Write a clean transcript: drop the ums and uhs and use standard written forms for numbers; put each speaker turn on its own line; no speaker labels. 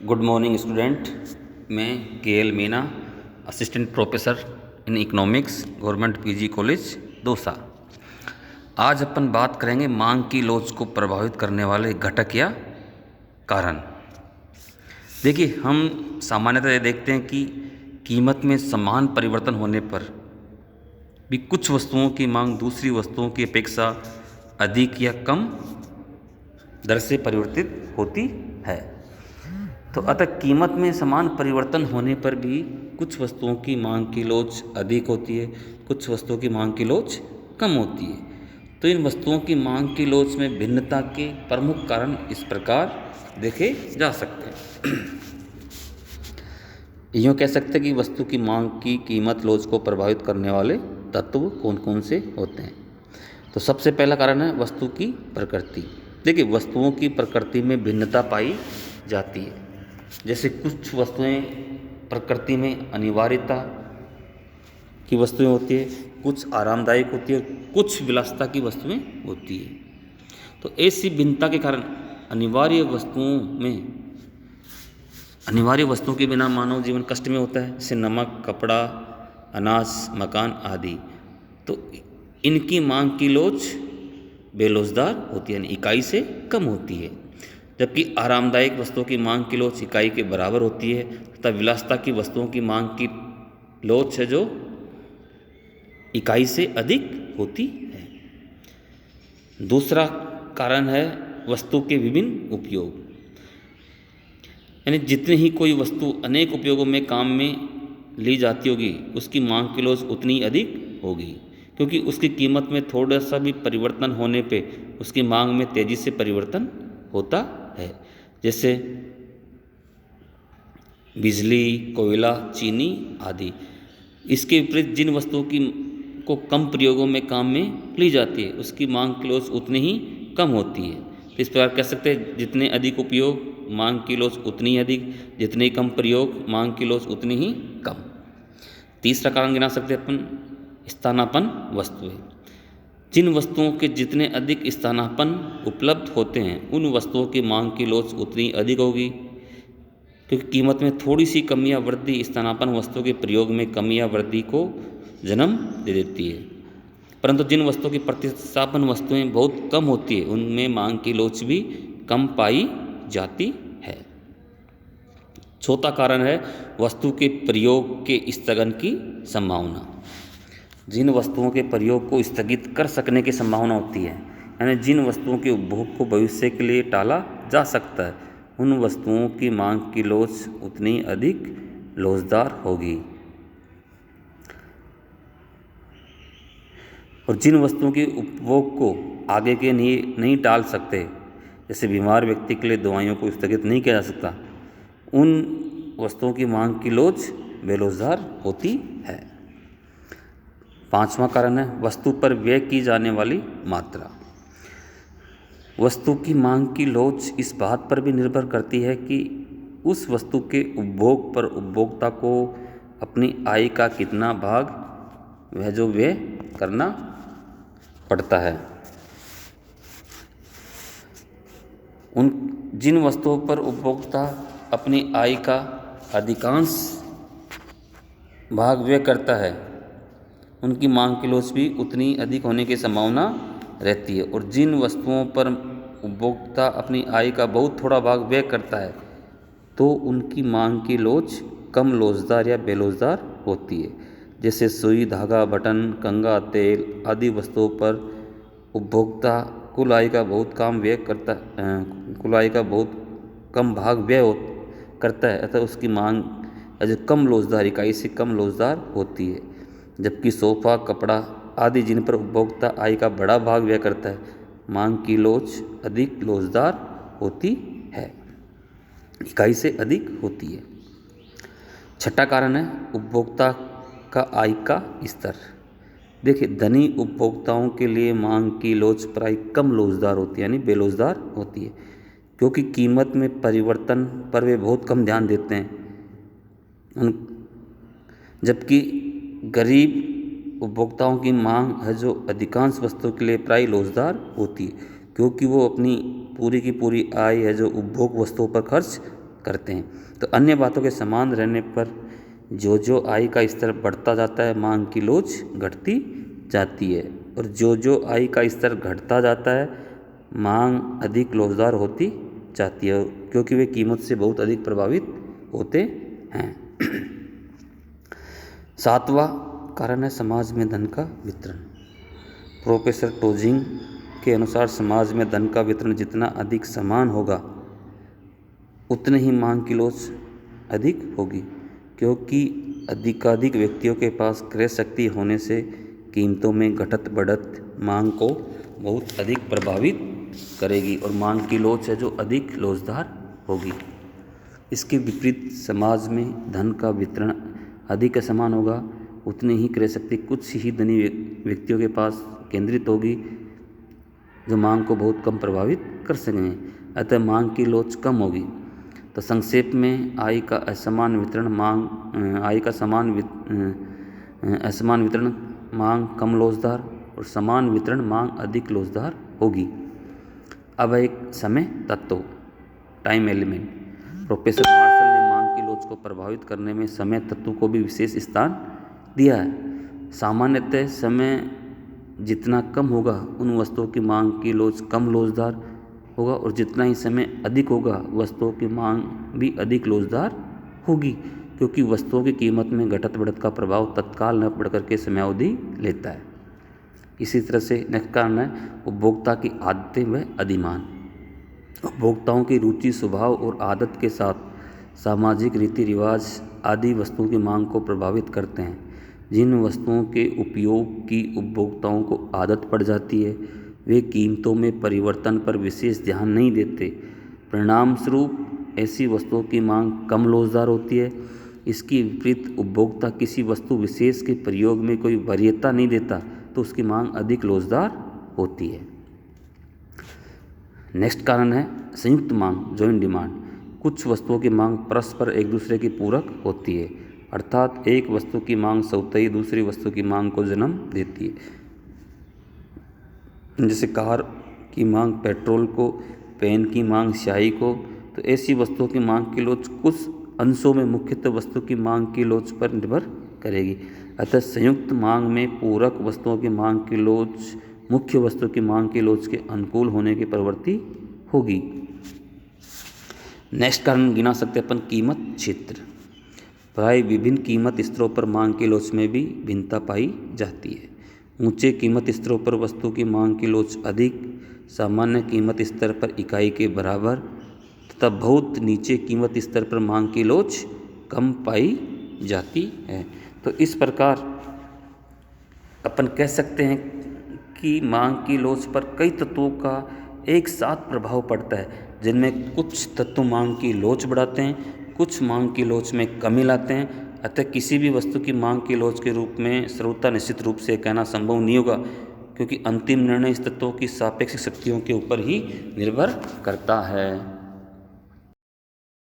Good morning student. मैं के L Meena, assistant professor in economics, government PG college Dausa. आज अपन बात करेंगे मांग की लोच को प्रभावित करने वाले घटक या कारण। देखिए, हम सामान्यतः ये देखते हैं कि कीमत में समान परिवर्तन होने पर भी कुछ वस्तुओं की मांग दूसरी वस्तुओं की अपेक्षा अधिक या कम दर से परिवर्तित होती है। तो अतः कीमत में समान परिवर्तन होने पर भी कुछ वस्तुओं की मांग की लोच अधिक होती है, कुछ वस्तुओं की मांग की लोच कम होती है। तो इन वस्तुओं की मांग की लोच में भिन्नता के प्रमुख कारण इस प्रकार देखे जा सकते हैं। यूँ कह सकते हैं कि वस्तु की मांग की कीमत लोच को प्रभावित करने वाले तत्व कौन कौन से होते हैं। तो सबसे पहला कारण है वस्तु की प्रकृति। देखिए, वस्तुओं की प्रकृति में भिन्नता पाई जाती है। जैसे कुछ वस्तुएं प्रकृति में अनिवार्यता की वस्तुएं होती है, कुछ आरामदायक होती है, कुछ विलासिता की वस्तुएं होती है। तो ऐसी भिन्नता के कारण अनिवार्य वस्तुओं के बिना मानव जीवन कष्ट में होता है, जैसे नमक, कपड़ा, अनाज, मकान आदि। तो इनकी मांग की लोच बेलोचदार होती है, यानी इकाई से कम होती है। जबकि आरामदायक वस्तुओं की मांग की लोच इकाई के बराबर होती है, तथा विलासिता की वस्तुओं की मांग की लोच है जो इकाई से अधिक होती है। दूसरा कारण है वस्तु के विभिन्न उपयोग। यानी जितनी ही कोई वस्तु अनेक उपयोगों में काम में ली जाती होगी, उसकी मांग की लोच उतनी अधिक होगी, क्योंकि उसकी कीमत में थोड़ा सा भी परिवर्तन होने पे उसकी मांग में तेजी से परिवर्तन होता है। जैसे बिजली, कोयला, चीनी आदि। इसके विपरीत जिन वस्तुओं को कम प्रयोगों में काम में ली जाती है, उसकी मांग की लोच उतनी ही कम होती है। तो इस प्रकार कह सकते हैं, जितने अधिक उपयोग मांग की लोच उतनी ही अधिक, जितने कम प्रयोग मांग की लोच उतनी ही कम। तीसरा कारण गिना सकते हैं अपन स्थानापन्न वस्तुएं। जिन वस्तुओं के जितने अधिक स्थानापन्न उपलब्ध होते हैं, उन वस्तुओं की मांग की लोच उतनी अधिक होगी, क्योंकि कीमत में थोड़ी सी कमी या वृद्धि स्थानापन्न वस्तुओं के प्रयोग में कमी या वृद्धि को जन्म दे देती है। परंतु जिन वस्तुओं की प्रतिस्थापन वस्तुएं बहुत कम होती है, उनमें मांग की लोच भी कम पाई जाती है। चौथा कारण है वस्तु के प्रयोग के स्थगन की संभावना। जिन वस्तुओं के प्रयोग को स्थगित कर सकने की संभावना होती है, यानी जिन वस्तुओं के उपभोग को भविष्य के लिए टाला जा सकता है, उन वस्तुओं की मांग की लोच उतनी अधिक लोचदार होगी। और जिन वस्तुओं के उपभोग को आगे के लिए नहीं टाल सकते, जैसे बीमार व्यक्ति के लिए दवाइयों को स्थगित नहीं किया जा सकता, उन वस्तुओं की मांग की लोच बेलोचदार होती है। पांचवा कारण है वस्तु पर व्यय की जाने वाली मात्रा। वस्तु की मांग की लोच इस बात पर भी निर्भर करती है कि उस वस्तु के उपभोग पर उपभोक्ता को अपनी आय का कितना भाग वह जो व्यय करना पड़ता है। जिन वस्तुओं पर उपभोक्ता अपनी आय का अधिकांश भाग व्यय करता है, उनकी मांग की लोच भी उतनी अधिक होने की संभावना रहती है। और जिन वस्तुओं पर उपभोक्ता अपनी आय का बहुत थोड़ा भाग व्यय करता है, तो उनकी मांग की लोच कम लोचदार या बेलोचदार होती है। जैसे सुई, धागा, बटन, कंघा, तेल आदि वस्तुओं पर उपभोक्ता कुल आय का बहुत कम भाग व्यय करता है, अतः उसकी मांग कम लोचदार, इकाई से कम लोचदार होती है। जबकि सोफा, कपड़ा आदि जिन पर उपभोक्ता आय का बड़ा भाग व्यय करता है, मांग की लोच अधिक लोचदार होती है, इकाई से अधिक होती है। छठा कारण है उपभोक्ता का आय का स्तर। देखिए, धनी उपभोक्ताओं के लिए मांग की लोच प्राय कम लोचदार होती है, यानी बेलोचदार होती है, क्योंकि कीमत में परिवर्तन पर वे बहुत कम ध्यान देते हैं। जबकि गरीब उपभोक्ताओं की मांग है जो अधिकांश वस्तुओं के लिए प्राय लोचदार होती है, क्योंकि वो अपनी पूरी की पूरी आय है जो उपभोग वस्तुओं पर खर्च करते हैं। तो अन्य बातों के समान रहने पर जो जो आय का स्तर बढ़ता जाता है, मांग की लोच घटती जाती है, और जो जो आय का स्तर घटता जाता है, मांग अधिक लोचदार होती जाती है, क्योंकि वे कीमत से बहुत अधिक प्रभावित होते हैं। 7वां कारण है समाज में धन का वितरण। प्रोफेसर टोजिंग के अनुसार समाज में धन का वितरण जितना अधिक समान होगा उतने ही मांग की लोच अधिक होगी, क्योंकि अधिकाधिक व्यक्तियों के पास क्रय शक्ति होने से कीमतों में घटत बढ़त मांग को बहुत अधिक प्रभावित करेगी और मांग की लोच है जो अधिक लोचदार होगी। इसके विपरीत समाज में धन का वितरण अधिक असमान होगा, उतनी ही क्रय शक्ति कुछ ही धनी व्यक्तियों के पास केंद्रित होगी जो मांग को बहुत कम प्रभावित कर सकेंगे, अतः मांग की लोच कम होगी। तो संक्षेप में आय का असमान वितरण असमान वितरण मांग कम लोचदार और समान वितरण मांग अधिक लोचदार होगी। अब एक समय तत्व, टाइम एलिमेंट। प्रोफेसर मार्शल ने मांग की लोच को प्रभावित करने में समय तत्व को भी विशेष स्थान दिया है। सामान्यतः समय जितना कम होगा उन वस्तुओं की मांग की लोच कम लोचदार होगा, और जितना ही समय अधिक होगा वस्तुओं की मांग भी अधिक लोचदार होगी, क्योंकि वस्तुओं की कीमत में घटत बढ़त का प्रभाव तत्काल न पड़ करके समयावधि लेता है। इसी तरह से नेक्स्ट कारण है उपभोक्ता की आदतें व अधिमान। उपभोक्ताओं की रुचि, स्वभाव और आदत के साथ सामाजिक रीति रिवाज आदि वस्तुओं की मांग को प्रभावित करते हैं। जिन वस्तुओं के उपयोग की उपभोक्ताओं को आदत पड़ जाती है वे कीमतों में परिवर्तन पर विशेष ध्यान नहीं देते। परिणाम स्वरूप ऐसी वस्तुओं की मांग कम लोचदार होती है। इसकी विपरीत उपभोक्ता किसी वस्तु विशेष के प्रयोग में कोई वरीयता नहीं देता तो उसकी मांग अधिक लोचदार होती है। नेक्स्ट कारण है संयुक्त मांग, जॉइंट डिमांड। कुछ वस्तुओं की मांग परस्पर एक दूसरे की पूरक होती है, अर्थात एक वस्तु की मांग स्वतः दूसरी वस्तु की मांग को जन्म देती है। जैसे कार की मांग पेट्रोल को, पेन की मांग स्याही को। तो ऐसी वस्तुओं की मांग की लोच कुछ अंशों में मुख्यतः वस्तु की मांग की लोच पर निर्भर करेगी। अतः संयुक्त मांग में पूरक वस्तुओं की मांग की लोच मुख्य वस्तु की मांग की लोच के अनुकूल होने की प्रवृत्ति होगी। नेक्स्ट कारण गिना सकते अपन कीमत क्षेत्र। प्राय विभिन्न कीमत स्तरों पर मांग की लोच में भी भिन्नता पाई जाती है। ऊंचे कीमत स्तरों पर वस्तु की मांग की लोच अधिक, सामान्य कीमत स्तर पर इकाई के बराबर, तथा बहुत नीचे कीमत स्तर पर मांग की लोच कम पाई जाती है। तो इस प्रकार अपन कह सकते हैं कि मांग की लोच पर कई तत्वों का एक साथ प्रभाव पड़ता है, जिनमें कुछ तत्व मांग की लोच बढ़ाते हैं, कुछ मांग की लोच में कमी लाते हैं। अतः किसी भी वस्तु की मांग की लोच के रूप में सर्वथा निश्चित रूप से कहना संभव नहीं होगा, क्योंकि अंतिम निर्णय इस तत्वों की सापेक्ष शक्तियों के ऊपर ही निर्भर करता है।